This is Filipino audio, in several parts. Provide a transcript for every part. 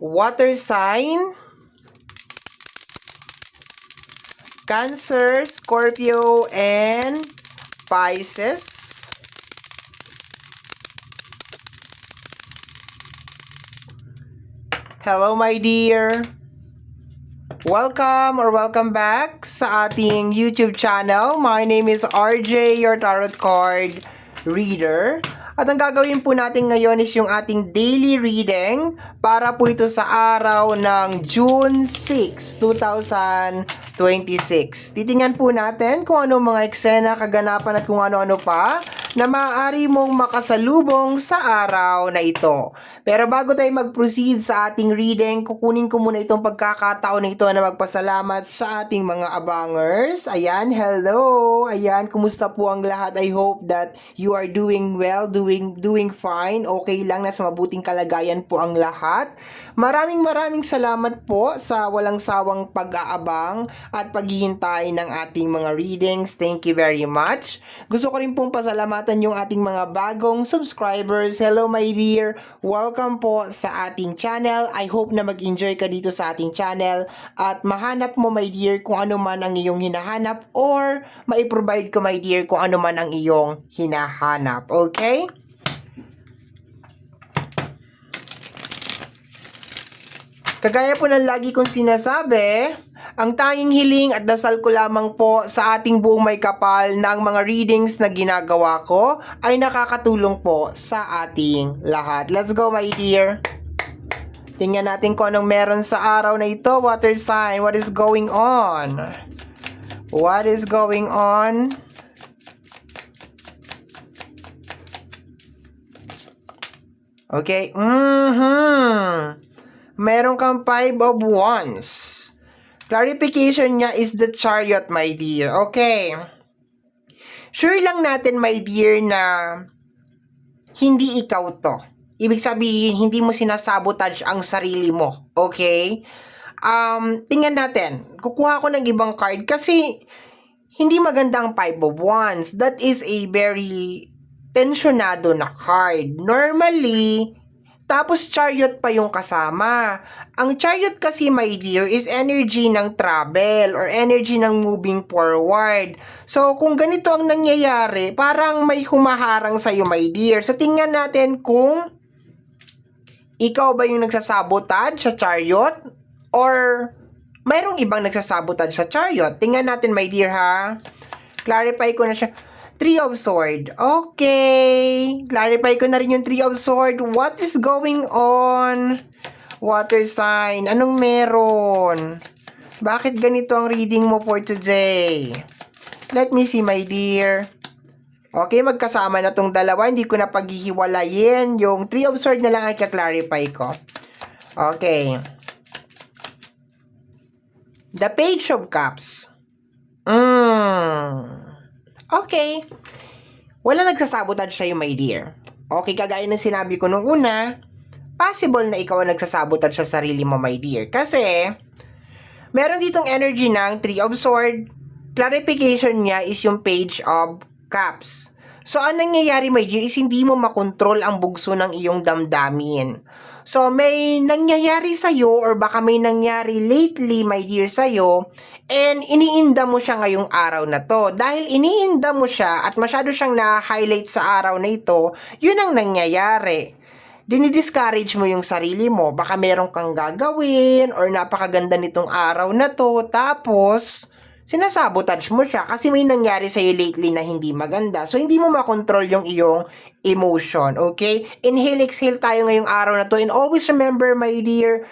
water sign, Cancer, Scorpio, and Pisces. Hello, my dear. Welcome back sa ating YouTube channel. My name is RJ, your tarot card reader. At ang gagawin po natin ngayon is yung ating daily reading para po ito sa araw ng June 6, 2026. Titingnan po natin kung ano mga eksena, kaganapan at kung ano-ano pa na maaari mong makasalubong sa araw na ito. Pero bago tayo mag-proceed sa ating reading, kukunin ko muna itong pagkakataon na ito na magpasalamat sa ating mga abangers. Ayan, hello! Ayan, kumusta po ang lahat? I hope that you are doing well, doing fine. Okay lang, nasa mabuting kalagayan po ang lahat. Maraming salamat po sa walang sawang pag-aabang at paghihintay ng ating mga readings. Thank you very much. Gusto ko rin pong pasalamatan yung ating mga bagong subscribers. Hello my dear, welcome po sa ating channel. I hope na mag-enjoy ka dito sa ating channel at mahanap mo my dear kung ano man ang iyong hinahanap or mai-provide ko my dear kung ano man ang iyong hinahanap. Okay? Kagaya po ng lagi kong sinasabi, ang tanging hiling at dasal ko lamang po sa ating buong may kapal na ang mga readings na ginagawa ko ay nakakatulong po sa ating lahat. Let's go my dear! Tingnan natin kung anong meron sa araw na ito. Water sign, what is going on? What is going on? Okay, meron kang 5 of Wands. Clarification niya is the Chariot, my dear. Okay. Sure lang natin, my dear, na hindi ikaw to. Ibig sabihin, hindi mo sinasabotage ang sarili mo. Okay? Tingnan natin. Kukuha ko ng ibang card kasi hindi maganda ang 5 of Wands. That is a very tensionado na card. Normally, tapos Chariot pa yung kasama. Ang Chariot kasi, my dear, is energy ng travel or energy ng moving forward. So, kung ganito ang nangyayari, parang may humaharang sa'yo, my dear. So, tingnan natin kung ikaw ba yung nagsasabotage sa Chariot or mayroong ibang nagsasabotage sa Chariot. Tingnan natin, my dear, ha? Clarify ko na siya. 3 of Swords. Okay. Clarify ko na rin yung 3 of Swords. What is going on? Water sign. Anong meron? Bakit ganito ang reading mo for today? Let me see, my dear. Okay, magkasama na tong dalawa. Hindi ko na paghihiwalayin. Yung 3 of Swords na lang ay ka-clarify ko. Okay. The Page of Cups. Okay. Wala nagsasabotage sa'yo, my dear. Okay, kagaya ng sinabi ko nung una, possible na ikaw ang nagsasabotage sa sarili mo, my dear. Kasi, meron ditong energy ng 3 of Swords. Clarification niya is yung Page of Cups. So, ang nangyayari, my dear, is hindi mo makontrol ang bugso ng iyong damdamin. So, may nangyayari sa'yo or baka may nangyari lately, my dear, sa'yo, and iniinda mo siya ngayong araw na to. Dahil iniinda mo siya at masyado siyang na-highlight sa araw na ito, yun ang nangyayari. Dinidiscourage mo yung sarili mo. Baka meron kang gagawin or napakaganda nitong araw na to. Tapos, sinasabotage mo siya kasi may nangyari sa'yo lately na hindi maganda. So, hindi mo makontrol yung iyong emotion. Okay? Inhale, exhale tayo ngayong araw na to. And always remember, my dear,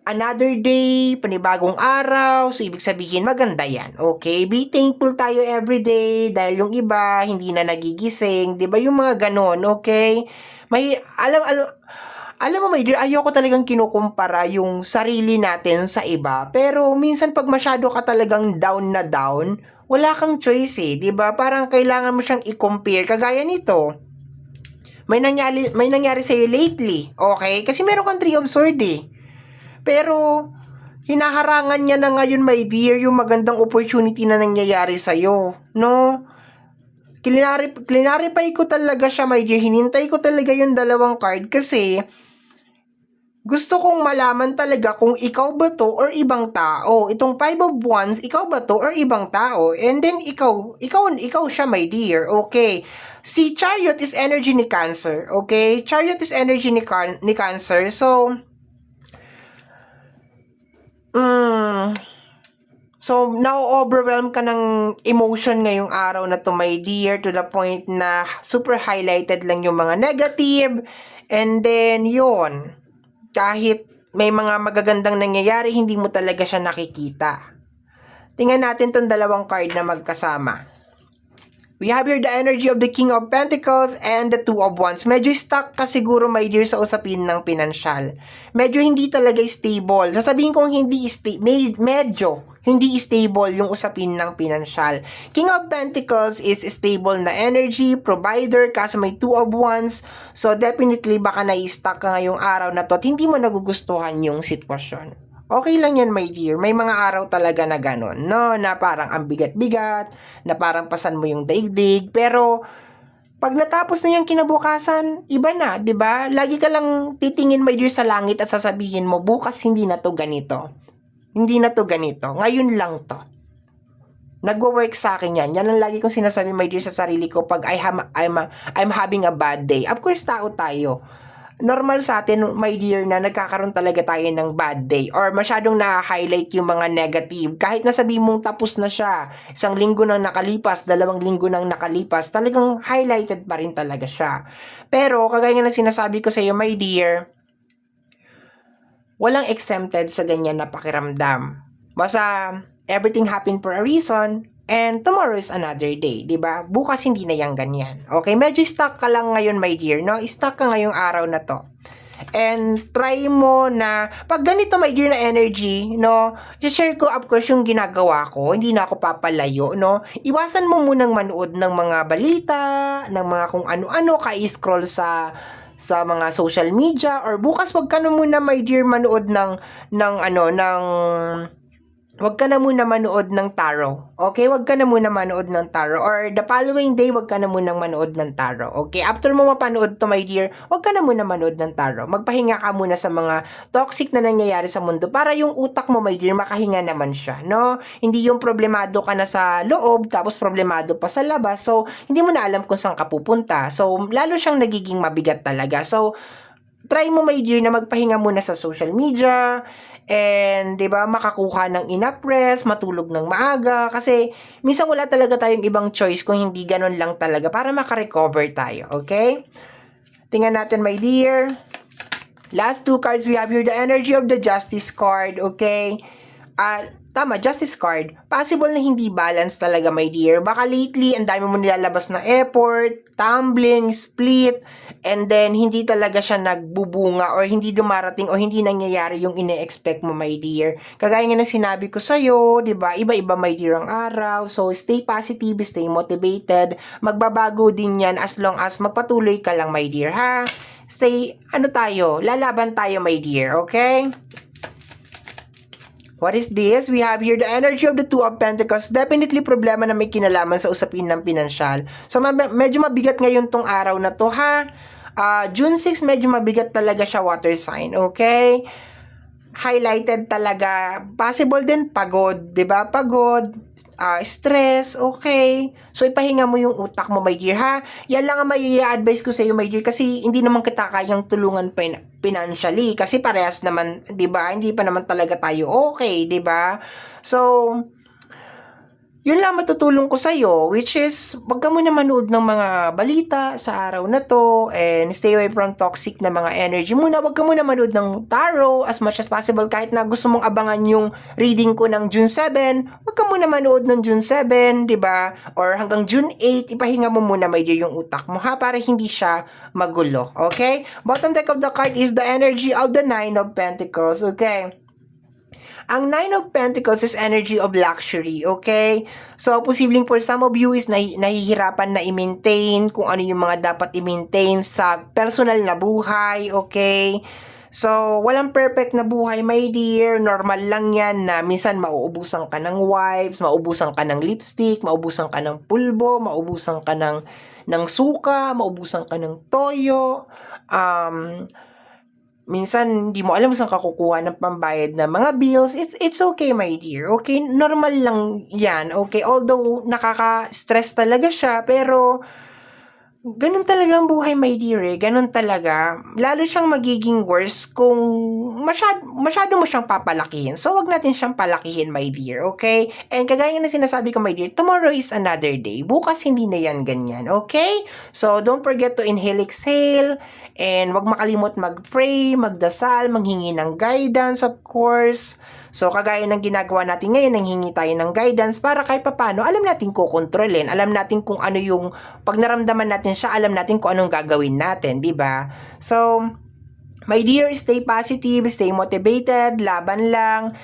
another day, panibagong araw, so ibig sabihin maganda yan, okay? Be thankful tayo everyday dahil yung iba hindi na nagigising, 'di ba? Yung mga ganon, okay? May alam mo, my dear, ayoko talagang kinukumpara yung sarili natin sa iba, pero minsan pag masyado ka talagang down na down, wala kang choice eh, 'di ba? Parang kailangan mo siyang i-compare kagaya nito. May nangyari sa iyo lately, okay? Kasi meron kang 3 of Swords eh. Pero, hinaharangan niya na ngayon, my dear, yung magandang opportunity na nangyayari sa'yo. No? Clarify ko talaga siya, my dear. Hinintay ko talaga yung dalawang card kasi Gusto kong malaman talaga kung ikaw ba 'to or ibang tao. Itong Five of Wands, ikaw ba 'to or ibang tao? And then ikaw siya, my dear, okay. Si Chariot is energy ni Cancer, okay? Chariot is energy ni Cancer. So, so, na-overwhelm ka ng emotion ngayong araw na to, my dear, to the point na super highlighted lang yung mga negative. And then, yon, kahit may mga magagandang nangyayari, hindi mo talaga siya nakikita. Tingnan natin tong dalawang card na magkasama. We have here the energy of the King of Pentacles and the Two of Wands. Medyo stuck ka siguro, my dear, sa usapin ng pinansyal. Medyo hindi talaga stable. Sasabihin kong medyo hindi stable yung usapin ng pinansyal. King of Pentacles is stable na energy, provider, kaso may Two of Wands. So definitely baka na-stuck ka ngayong araw na to at hindi mo nagugustuhan yung sitwasyon. Okay lang yan, my dear. May mga araw talaga na gano'n, no? Na parang ang bigat-bigat, na parang pasan mo yung daigdig. Pero, pag natapos na yung kinabukasan, iba na, di ba? Lagi ka lang titingin, my dear, sa langit at sasabihin mo, bukas hindi na to ganito. Hindi na to ganito. Ngayon lang to. Nagwo-work sa akin yan. Yan ang lagi kong sinasabi, my dear, sa sarili ko pag I'm having a bad day. Of course, tao tayo. Normal sa atin, my dear, na nagkakaroon talaga tayo ng bad day or masyadong na-highlight yung mga negative. Kahit nasabi mong tapos na siya, 1 linggo nang nakalipas, 2 linggo nang nakalipas, talagang highlighted pa rin talaga siya. Pero, kagaya nga ng sinasabi ko sa iyo, my dear, walang exempted sa ganyan na pakiramdam. Basta, everything happened for a reason, and tomorrow is another day, 'di ba? Bukas hindi na yang ganyan. Okay, medyo stuck ka lang ngayon, my dear, no? Stuck ka ngayong araw na 'to. And try mo na pag ganito, my dear, na energy, no? I-share ko of course yung ginagawa ko. Hindi na ako papalayo, no? Iwasan mo munang manood ng mga balita, ng mga kung ano-ano, ka-scroll sa mga social media or bukas wag ka na muna, my dear, manood ng wag ka na muna manood ng tarot. Okay? Wag ka na muna manood ng tarot. Or the following day, wag ka na muna manood ng tarot. Okay? After mo mapanood to, my dear, wag ka na muna manood ng tarot. Magpahinga ka muna sa mga toxic na nangyayari sa mundo para yung utak mo, my dear, makahinga naman siya. No? Hindi yung problemado ka na sa loob, tapos problemado pa sa labas. So, hindi mo na alam kung saan ka pupunta. So, lalo siyang nagiging mabigat talaga. So, try mo, my dear, na magpahinga muna sa social media. And, 'di ba, makakuha ng enough rest, matulog ng maaga kasi minsan wala talaga tayong ibang choice kung hindi ganoon lang talaga para maka-recover tayo, okay? Tingnan natin, my dear. Last 2 cards, we have here the energy of the Justice card, okay? Tama, Justice card. Possible na hindi balance talaga, my dear. Baka lately, ang dami mo nilalabas na effort, tumbling, split, and then hindi talaga siya nagbubunga or hindi dumarating o hindi nangyayari yung ine-expect mo, my dear. Kagaya nga ng sinabi ko sa'yo, di ba? Iba-iba, my dear, ang araw. So, stay positive, stay motivated. Magbabago din yan as long as magpatuloy ka lang, my dear, ha? Stay, lalaban tayo, my dear, okay? What is this? We have here the energy of the Two of Pentacles. Definitely problema na may kinalaman sa usapin ng pinansyal. So, medyo mabigat ngayon tong araw na to, ha? June 6, medyo mabigat talaga siya, water sign, okay? Highlighted talaga. Possible din pagod, 'di ba? Pagod, stress, okay. So ipahinga mo yung utak mo, my dear, ha. Yan lang ang mai-advise ko sa iyo, my dear, kasi hindi naman kita kayang tulungan financially kasi parehas naman, 'di ba? Hindi pa naman talaga tayo okay, 'di ba? So, yun lang matutulong ko sa'yo, which is, wag ka muna manood ng mga balita sa araw na to, and stay away from toxic na mga energy muna. Wag ka muna manood ng tarot as much as possible. Kahit na gusto mong abangan yung reading ko ng June 7, wag ka muna manood ng June 7, di ba? Or hanggang June 8, ipahinga mo muna, my dear, yung utak mo, ha? Para hindi siya magulo, okay? Bottom deck of the card is the energy of the Nine of Pentacles, okay? Ang Nine of Pentacles is energy of luxury, okay? So, posibleng for some of you is nahihirapan na i-maintain kung ano yung mga dapat i-maintain sa personal na buhay, okay? So, walang perfect na buhay, my dear. Normal lang yan na minsan mauubusan ka ng wipes, mauubusan ka ng lipstick, mauubusan ka ng pulbo, mauubusan ka ng suka, mauubusan ka ng toyo, minsan hindi mo alam kung saan ka kukuha ng pambayad ng mga bills. It's okay, my dear. Okay, normal lang yan. Okay, although nakaka-stress talaga siya, pero ganun talaga ang buhay, my dear, eh. Ganun talaga. Lalo siyang magiging worse kung masyado mo siyang papalakihin. So, wag natin siyang palakihin, my dear, okay? And kagaya ng sinasabi ko, my dear, tomorrow is another day. Bukas hindi na yan ganyan, okay? So, don't forget to inhale, exhale, and wag makalimot mag-pray, magdasal, manghingi ng guidance, of course. So, kagaya ng ginagawa natin ngayon, nanghingi tayo ng guidance para kahit papano, alam natin kukontrolin, alam natin kung ano yung, pag naramdaman natin siya, alam natin kung anong gagawin natin, di ba? So, my dear, stay positive, stay motivated, laban lang,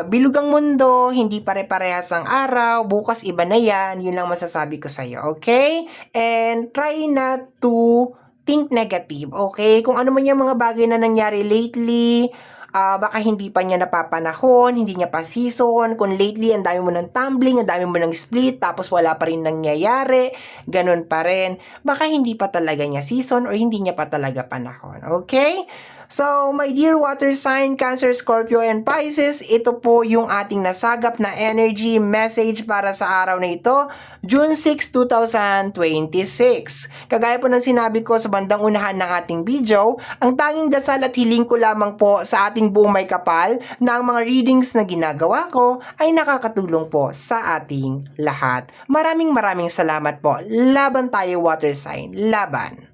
bilog ang mundo, hindi pare-parehas ang araw, bukas iba na yan, yun lang masasabi ko sa'yo, okay? And try not to think negative, okay? Kung ano man yung mga bagay na nangyari lately, baka hindi pa niya napapanahon, hindi niya pa season, kung lately ang dami mo ng tumbling, ang dami mo ng split, tapos wala pa rin nangyayari, ganun pa rin, baka hindi pa talaga niya season or hindi niya pa talaga panahon, okay? So, my dear water sign, Cancer, Scorpio, and Pisces, ito po yung ating nasagap na energy message para sa araw na ito, June 6, 2026. Kagaya po ng sinabi ko sa bandang unahan ng ating video, ang tanging dasal at hiling ko lamang po sa ating buong may kapal na ang mga readings na ginagawa ko ay nakakatulong po sa ating lahat. Maraming salamat po. Laban tayo, water sign. Laban!